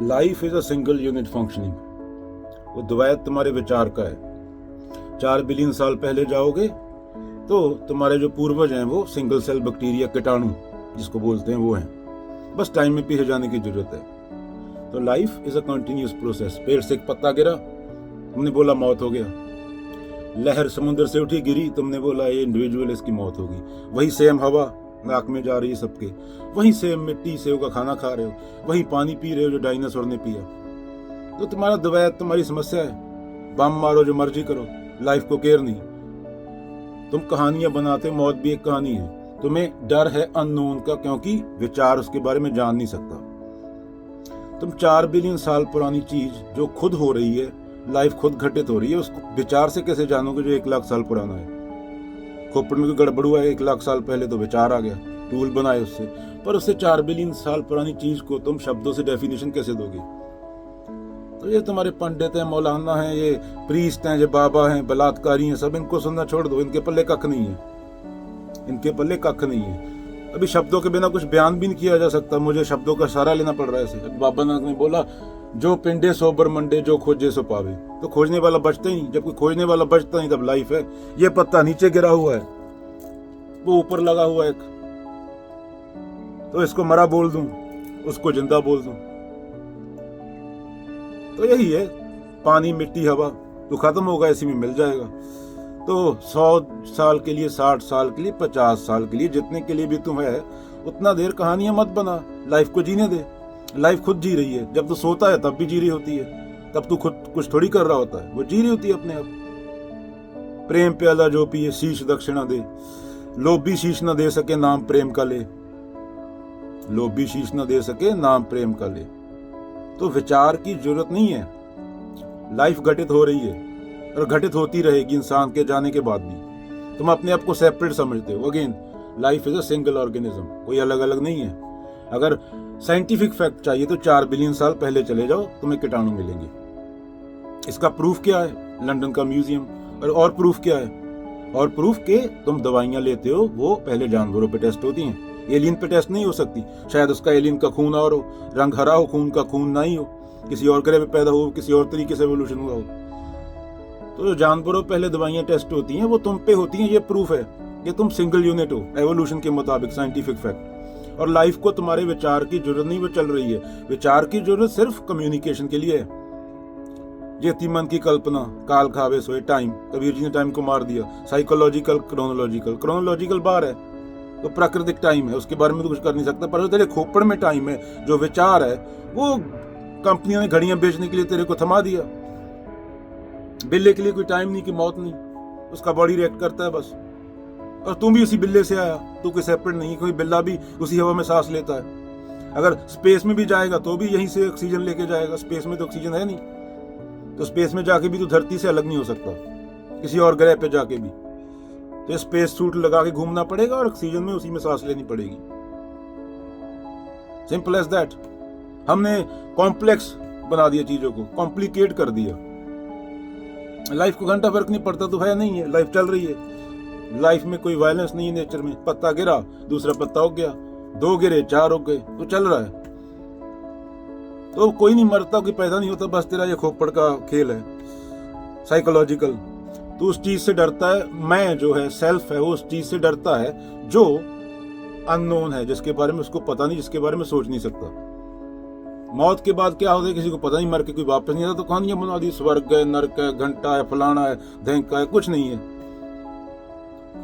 Life is a single unit functioning. वो द्वैत तुम्हारे विचार का है। 4 बिलियन साल पहले जाओगे तो तुम्हारे जो पूर्वज हैं वो सिंगल सेल बैक्टीरिया, कीटाणु जिसको बोलते हैं, वो हैं। बस टाइम में पीछे जाने की जरूरत है। तो life is a continuous process. पेड़ से एक पत्ता गिरा, तुमने बोला मौत हो गया। लहर समुद्र से उठी, गिरी, तुमने बोला ये इंडिविजुअल, इसकी मौत होगी। वही सेम हवा नाक में जा रही है सबके, वही सेम मिट्टी सेव का खाना खा रहे हो, वही पानी पी रहे हो जो डायनासोर ने पिया। तो तुम्हारा द्वैत तुम्हारी समस्या है। बम मारो, जो मर्जी करो, लाइफ को केयर नहीं। तुम कहानियां बनाते, मौत भी एक कहानी है। तुम्हें डर है अननोन का, क्योंकि विचार उसके बारे में जान नहीं सकता। तुम 4 बिलियन साल पुरानी चीज जो खुद हो रही है, लाइफ खुद घटित हो रही है, उसको विचार से कैसे जानोगे जो 1 लाख साल पुराना है। खोपड़ में कोई गड़बड़ हुआ है 1 लाख साल पहले तो विचार आ गया, टूल बनाए उससे, पर उससे 4 बिलियन साल पुरानी चीज को तुम शब्दों से डेफिनेशन कैसे दोगे। तो ये तुम्हारे पंडित हैं, मौलाना हैं, ये प्रीस्ट हैं, ये बाबा हैं, बलात्कारी हैं, सब इनको सुनना छोड़ दो। इनके पल्ले कख नहीं है, इनके पल्ले कख नहीं है। अभी शब्दों के बिना कुछ बयान भी नहीं किया जा सकता। मुझे शब्दों का सहारा लेना पड़ रहा है ऐसे। बाबा नानक ने बोला, जो पिंडे सो ब्रह्मंडे, जो खोजे सो पावे। तो खोजने वाला बचता ही नहीं। जब कोई खोजने वाला बचता नहीं तब लाइफ है। ये पत्ता नीचे गिरा हुआ है, वो ऊपर लगा हुआ है, तो इसको मरा बोल दूं, उसको जिंदा बोल दूं। तो यही है, पानी, मिट्टी, हवा तो खत्म होगा, इसी में मिल जाएगा। तो 100 साल के लिए, 60 साल के लिए, 50 साल के लिए, जितने के लिए भी तुम है, उतना देर कहानियां मत बना। लाइफ को जीने दे। लाइफ खुद जी रही है। जब तो सोता है तब भी जी रही होती है। तब तू खुद कुछ थोड़ी कर रहा होता है, वो जी रही होती है अपने आप। प्रेम प्याला जो पिए, शीश दक्षिणा दे। लोभी शीश न दे सके, नाम प्रेम का ले। लोभी शीश न दे सके, नाम प्रेम का ले। तो विचार की जरूरत नहीं है। लाइफ घटित हो रही है और घटित होती रहेगी इंसान के जाने के बाद भी। तुम अपने आप को सेपरेट समझते हो। Again, life is a single organism, कोई अलग अलग नहीं है। अगर साइंटिफिक फैक्ट चाहिए तो 4 बिलियन साल पहले चले जाओ, तुम्हें कीटाणु मिलेंगे। इसका प्रूफ क्या है? लंदन का म्यूजियम। और प्रूफ क्या है? और प्रूफ के तुम दवाइयां लेते हो, वो पहले जानवरों पे टेस्ट होती हैं, एलियन पे टेस्ट नहीं हो सकती। शायद उसका एलियन का खून और हो, रंग हरा हो, खून का खून नहीं हो, किसी और ग्रह पे पैदा हो, किसी और तरीके से एवोल्यूशन हुआ हो। तो जो जानवरों पहले दवाइयां टेस्ट होती हैं वो तुम पे होती हैं। ये प्रूफ है कि तुम सिंगल यूनिट हो एवोल्यूशन के मुताबिक, साइंटिफिक फैक्ट। और लाइफ को तुम्हारे विचार की जरूरत नहीं, वो चल रही है। विचार की जरूरत सिर्फ कम्युनिकेशन के लिए है। जेती मन की कल्पना, काल खावे सोए टाइम। कबीर जी ने टाइम को मार दिया। Psychological, chronological. क्रोनोलॉजिकल बार है तो प्राकृतिक टाइम है, उसके बारे में तो कुछ कर नहीं सकता। पर जो तेरे खोपड़ में टाइम है, जो विचार है, वो कंपनियों ने घड़ियां बेचने के लिए तेरे को थमा दिया। बिल्ले के लिए कोई टाइम नहीं कि मौत नहीं, उसका बॉडी रिएक्ट करता है बस। और तुम भी उसी बिल्ले से आया, तू कोई सेपरेट नहीं। कोई बिल्ला भी उसी हवा में सांस लेता है। अगर स्पेस में भी जाएगा तो भी यहीं से ऑक्सीजन लेके जाएगा। स्पेस में तो ऑक्सीजन है नहीं, तो स्पेस में जाके भी तो धरती से अलग नहीं हो सकता, किसी और ग्रह पे जाके भी। तो स्पेस सूट लगा के घूमना पड़ेगा और ऑक्सीजन में उसी में सांस लेनी पड़ेगी। Simple as that. हमने कॉम्प्लेक्स बना दिया चीजों को, कॉम्प्लिकेट कर दिया। लाइफ को घंटा फर्क नहीं पड़ता तो है नहीं है, लाइफ चल रही है। लाइफ में कोई वायलेंस नहीं है नेचर में। पत्ता गिरा, दूसरा पत्ता उग गया, 2 गिरे, 4 उग गए, तो चल रहा है। तो कोई नहीं मरता, कोई पैदा नहीं होता, बस तेरा ये खोपड़ का खेल है। साइकोलॉजिकल, तो उस चीज से डरता है। मैं जो है, सेल्फ है, वो उस चीज से डरता है जो अननोन है, जिसके बारे में उसको पता नहीं, जिसके बारे में सोच नहीं सकता। मौत के बाद क्या होता है किसी को पता नहीं, मर के कोई वापस नहीं आता। तो कहानियां बना दी, स्वर्ग है, नरक है, घंटा है, फलाना है, धैंका है, कुछ नहीं है।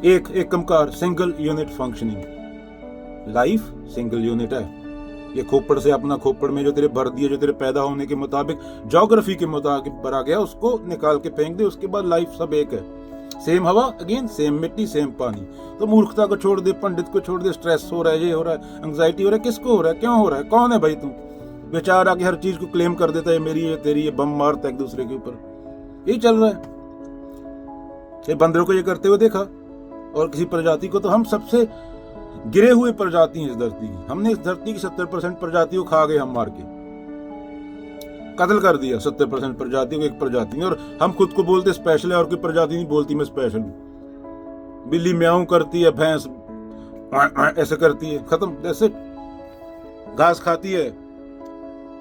एक एकमकार, single unit functioning. Life single unit है। ये खोपड़ से, अपना खोपड़ में जो तेरे भर दिए, जो तेरे पैदा होने के मुताबिक, ज्योग्राफी के मुताबिक भरा गया, उसको निकाल के फेंक दे। उसके बाद लाइफ सब एक है। सेम हवा, अगेन सेम मिट्टी, सेम पानी। तो मूर्खता को छोड़ दे, पंडित को छोड़ दे। स्ट्रेस हो रहा है, ये हो रहा है, एंग्जाइटी हो रहा है, किसको हो रहा है, क्यों हो रहा है, कौन है भाई तुम? विचार आके हर चीज को क्लेम कर देता है, मेरी है, तेरी है, बम मारता है एक दूसरे के ऊपर। यही चल रहा है। ये बंदरों को ये करते हुए देखा, और किसी प्रजाति को, तो हम सबसे गिरे हुए प्रजाति हैं इस धरती की। हमने इस धरती की 70% प्रजाति को खा गए, हम मार के कत्ल कर दिया 70% प्रजाति को, एक प्रजाति ने। और हम खुद को बोलते स्पेशल है, और कोई प्रजाति नहीं बोलती मैं स्पेशल हूं। बिल्ली म्याऊं करती है, भैंस ऐसे करती है, खत्म। जैसे घास खाती है,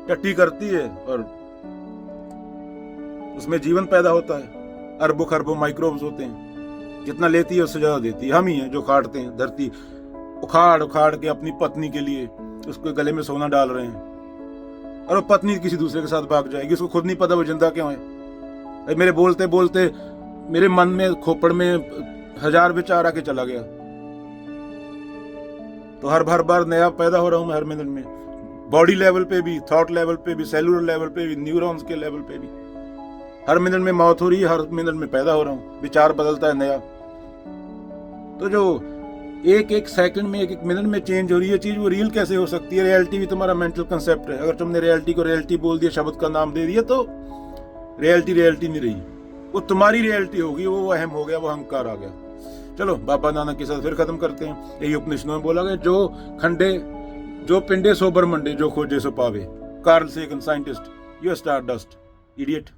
टट्टी करती है और उसमें जीवन पैदा होता है। अरबों खरबों माइक्रोब्स होते हैं, जितना लेती है उससे ज्यादा देती है। हम ही हैं जो काटते हैं, धरती उखाड़ उखाड़ के अपनी पत्नी के लिए उसके गले में सोना डाल रहे हैं, और वो पत्नी किसी दूसरे के साथ भाग जाएगी, उसको खुद नहीं पता वो जिंदा क्यों है। मेरे बोलते बोलते मेरे मन में, खोपड़ में 1000 विचार आके चला गया। तो हर बार नया पैदा हो रहा हूं मैं हर मिनट में, बॉडी लेवल पे भी, थॉट लेवल पे भी, सेलुलर लेवल पे भी, न्यूरॉन्स के लेवल पे भी। हर मिनट में मौत हो रही है, हर मिनट में पैदा हो रहा हूं, विचार बदलता है नया। तो जो एक एक सेकंड में, एक एक मिनट में चेंज हो रही है चीज, वो रियल कैसे हो सकती है? रियलिटी भी तुम्हारा मेंटल कंसेप्ट है। अगर तुमने रियलिटी को रियलिटी बोल दिया, शब्द का नाम दे दिया, तो रियलिटी नहीं रही, वो तुम्हारी रियलिटी होगी, वो अहम हो गया, वो अहंकार आ गया। चलो बाबा नानक के साथ फिर खत्म करते हैं। यही उपनिषदों में बोला गया, जो पिंडे सो ब्रह्मंडे, जो खोजे सो पावे। Carl Sagan scientist, you star dust, idiot.